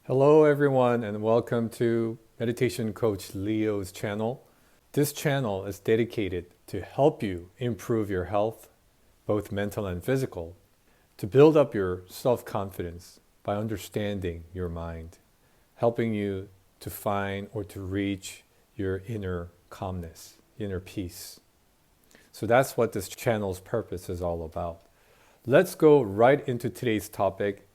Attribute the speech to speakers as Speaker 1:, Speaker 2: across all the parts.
Speaker 1: Hello, everyone, and welcome to Meditation Coach Leo's channel. This channel is dedicated to help you improve your health, both mental and physical, to build up your self-confidence by understanding your mind, helping you to find or to reach your inner calmness, inner peace. So that's what this channel's purpose is all about. Let's go right into today's topic,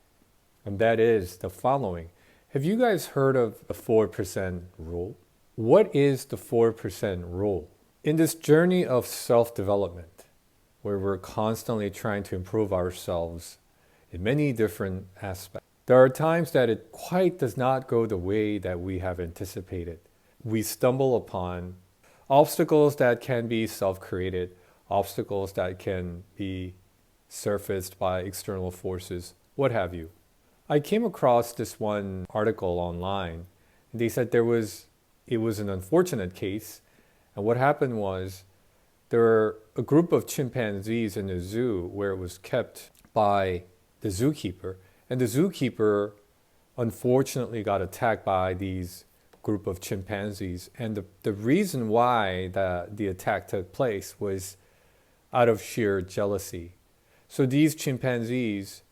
Speaker 1: and that is the following. Have you guys heard of the 4% rule? What is the 4% rule? In this journey of self-development, where we're constantly trying to improve ourselves in many different aspects, there are times that it quite does not go the way that we have anticipated. We stumble upon obstacles that can be self-created, obstacles that can be surfaced by external forces, what have you. I came across this one article online. They said it was an unfortunate case, and what happened was there were a group of chimpanzees in a zoo where it was kept by the zookeeper, and the zookeeper unfortunately got attacked by these group of chimpanzees, and the reason why the attack took place was out of sheer jealousy. So these chimpanzees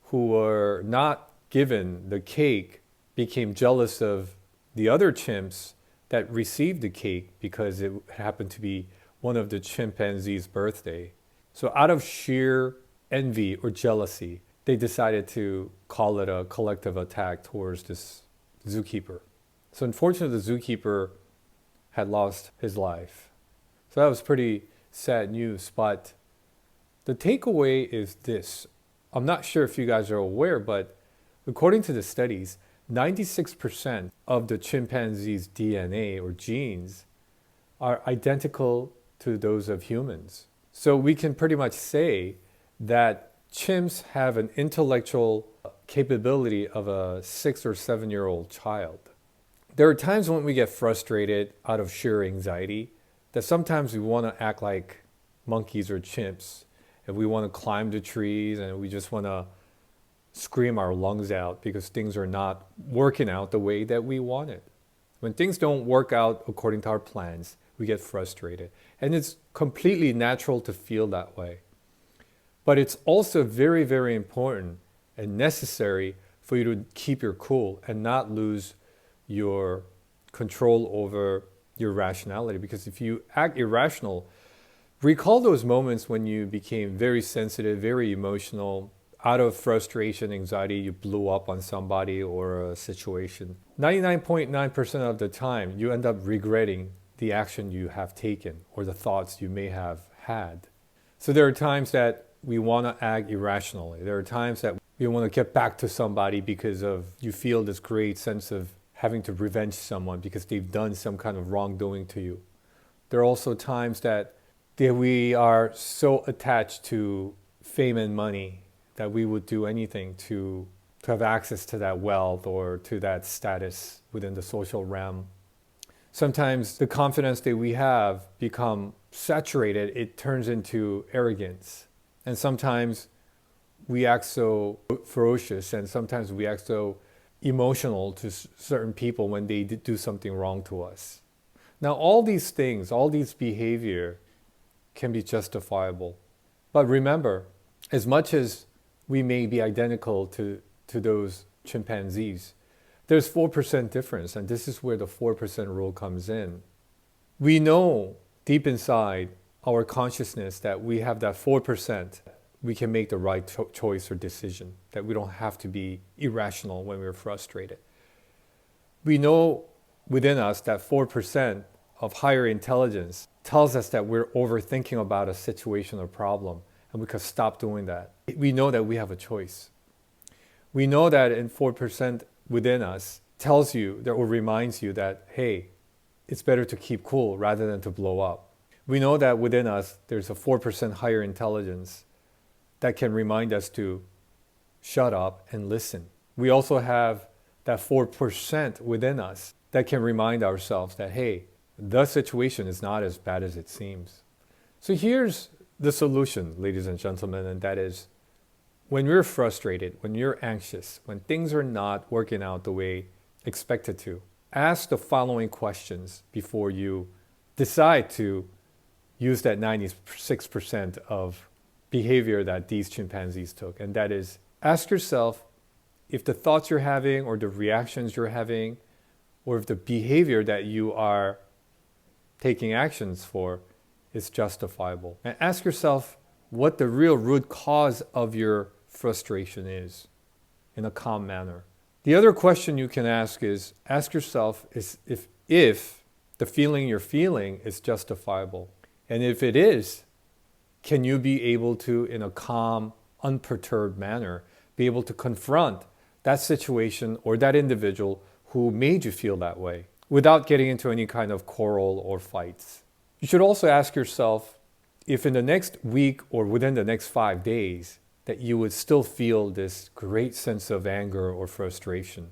Speaker 1: who were not given the cake became jealous of the other chimps that received the cake because it happened to be one of the chimpanzees' birthday. So out of sheer envy or jealousy, they decided to call it a collective attack towards this zookeeper. So unfortunately, the zookeeper had lost his life. So that was pretty sad news, but the takeaway is this. I'm not sure if you guys are aware, but according to the studies, 96% of the chimpanzee's DNA or genes are identical to those of humans. So we can pretty much say that chimps have an intellectual capability of a 6 or 7-year-old child. There are times when we get frustrated out of sheer anxiety that sometimes we want to act like monkeys or chimps. If we want to climb the trees and we just want to scream our lungs out because things are not working out the way that we want it. When things don't work out according to our plans, we get frustrated. And it's completely natural to feel that way. But it's also very, very important and necessary for you to keep your cool and not lose your control over your rationality. Because if you act irrational, recall those moments when you became very sensitive, very emotional, out of frustration, anxiety, you blew up on somebody or a situation. 99.9% of the time, you end up regretting the action you have taken or the thoughts you may have had. So there are times that we want to act irrationally. There are times that we want to get back to somebody because of you feel this great sense of having to revenge someone because they've done some kind of wrongdoing to you. There are also times that we are so attached to fame and money that we would do anything to have access to that wealth or to that status within the social realm. Sometimes the confidence that we have become saturated, it turns into arrogance. And sometimes we act so ferocious and sometimes we act so emotional to certain people when they do something wrong to us. Now all these things, all these behavior can be justifiable. But remember, as much as we may be identical to those chimpanzees, there's 4% difference, and this is where the 4% rule comes in. We know deep inside our consciousness that we have that 4%, we can make the right choice or decision, that we don't have to be irrational when we're frustrated. We know within us that 4% of higher intelligence tells us that we're overthinking about a situation or problem, and we can stop doing that. We know that we have a choice. We know that in 4% within us tells you that or reminds you that, hey, it's better to keep cool rather than to blow up. We know that within us there's a 4% higher intelligence that can remind us to shut up and listen. We also have that 4% within us that can remind ourselves that, hey, the situation is not as bad as it seems. So here's the solution, ladies and gentlemen, and that is When you're frustrated, when you're anxious, when things are not working out the way expected to, ask the following questions before you decide to use that 96% of behavior that these chimpanzees took. And that is, ask yourself if the thoughts you're having or the reactions you're having or if the behavior that you are taking actions for is justifiable. And ask yourself what the real root cause of your frustration is in a calm manner. The other question you can ask is, ask yourself is if the feeling you're feeling is justifiable. And if it is, can you be able to, in a calm, unperturbed manner, be able to confront that situation or that individual who made you feel that way without getting into any kind of quarrel or fights? You should also ask yourself if in the next week or within the next 5 days that you would still feel this great sense of anger or frustration,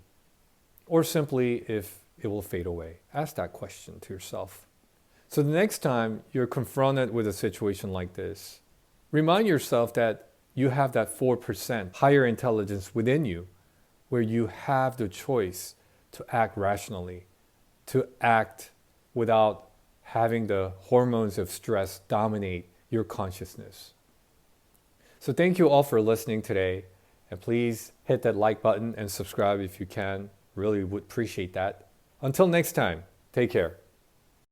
Speaker 1: or simply if it will fade away. Ask that question to yourself. So the next time you're confronted with a situation like this, remind yourself that you have that 4% higher intelligence within you where you have the choice to act rationally, to act without having the hormones of stress dominate your consciousness. So thank you all for listening today, and please hit that like button and subscribe if you can. Really would appreciate that. Until next time, take care.